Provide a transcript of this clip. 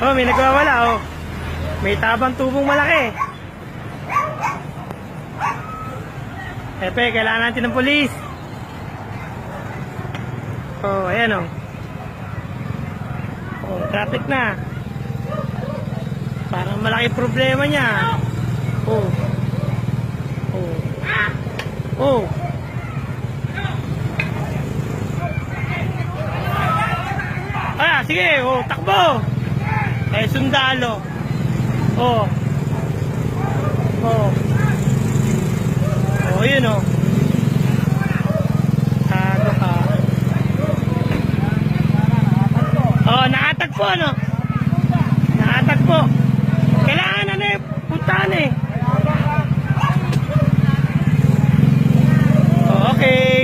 Oh, may nagwawala, oh. May tabang tubong malaki. Epe, kailangan natin ng pulis. Oh, ayan, oh. Oh, traffic na. Parang malaki problema niya. Oh. Oh. Oh. Ah, sige, oh, takbo. Eh, sundalo. Oh. Oh. Oh, yun, oh. Tago ka. Oh, nakatagpo, no? Nakatagpo. Kailangan na eh, puntahan eh. Oh, okay.